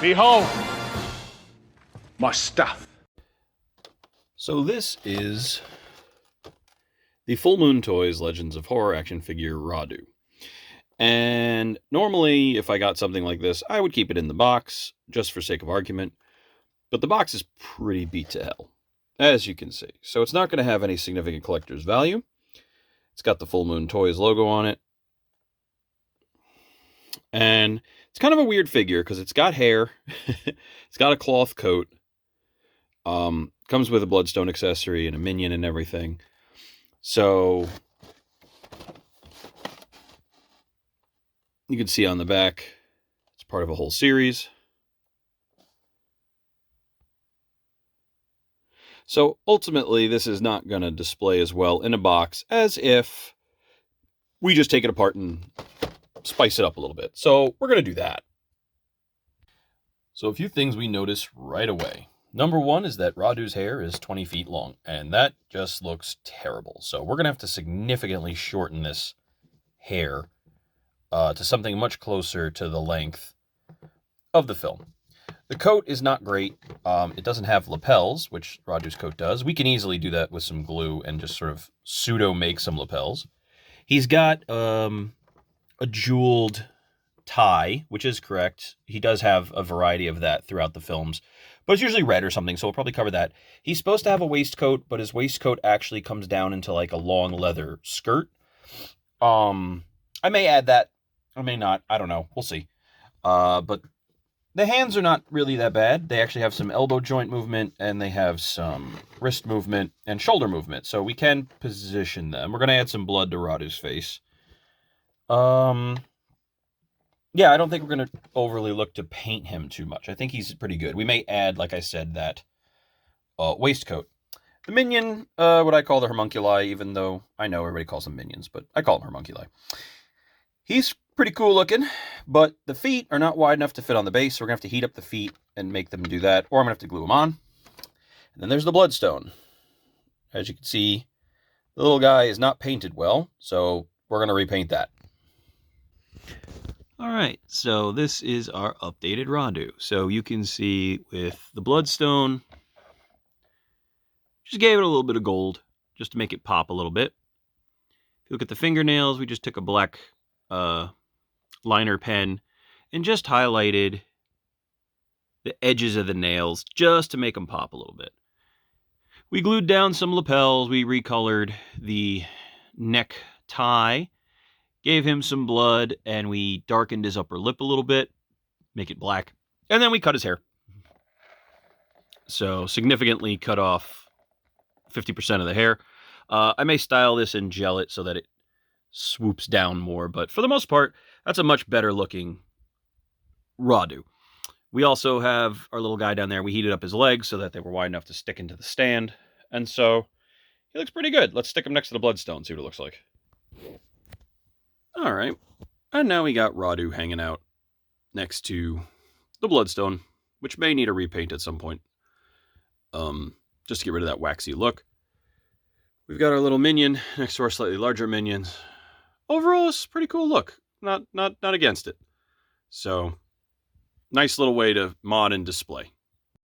Behold, my stuff. So this is the Full Moon Toys Legends of Horror action figure Radu. And normally, if I got something like this, I would keep it in the box, just for sake of argument. But the box is pretty beat to hell, as you can see. So it's not going to have any significant collector's value. It's got the Full Moon Toys logo on it. And it's kind of a weird figure, because it's got hair. It's got a cloth coat. Comes with a Bloodstone accessory and a minion and everything. So you can see on the back, it's part of a whole series. So ultimately, this is not going to display as well in a box as if we just take it apart and spice it up a little bit. So we're going to do that. So a few things we notice right away. Number one is that Radu's hair is 20 feet long, and that just looks terrible. So we're going to have to significantly shorten this hair to something much closer to the length of the film. The coat is not great. It doesn't have lapels, which Radu's coat does. We can easily do that with some glue and just sort of pseudo-make some lapels. He's got a jeweled tie, which is correct. He does have a variety of that throughout the films, but it's usually red or something, so we'll probably cover that. He's supposed to have a waistcoat, but his waistcoat actually comes down into like a long leather skirt. I may add that. I may not. I don't know. We'll see. But the hands are not really that bad. They actually have some elbow joint movement, and they have some wrist movement and shoulder movement, so we can position them. We're going to add some blood to Radu's face. Yeah, I don't think we're going to overly look to paint him too much. I think he's pretty good. We may add, like I said, that waistcoat. The minion, what I call the homunculi, even though I know everybody calls them minions, but I call them homunculi. He's pretty cool looking, but the feet are not wide enough to fit on the base, so we're going to have to heat up the feet and make them do that, or I'm going to have to glue them on. And then there's the Bloodstone. As you can see, the little guy is not painted well, so we're going to repaint that. Alright, so this is our updated Radu. So you can see with the Bloodstone, just gave it a little bit of gold, just to make it pop a little bit. If you look at the fingernails, we just took a black liner pen and just highlighted the edges of the nails just to make them pop a little bit. We glued down some lapels, we recolored the neck tie, gave him some blood, and we darkened his upper lip a little bit, make it black, and then we cut his hair. So significantly cut off 50% of the hair. I may style this and gel it so that it swoops down more, but for the most part, that's a much better looking Radu. We also have our little guy down there. We heated up his legs so that they were wide enough to stick into the stand, and so he looks pretty good. Let's stick him next to the Bloodstone, see what it looks like. Alright, and now we got Radu hanging out next to the Bloodstone, which may need a repaint at some point, just to get rid of that waxy look. We've got our little minion next to our slightly larger minions. Overall, it's a pretty cool look. Not against it. So, nice little way to mod and display.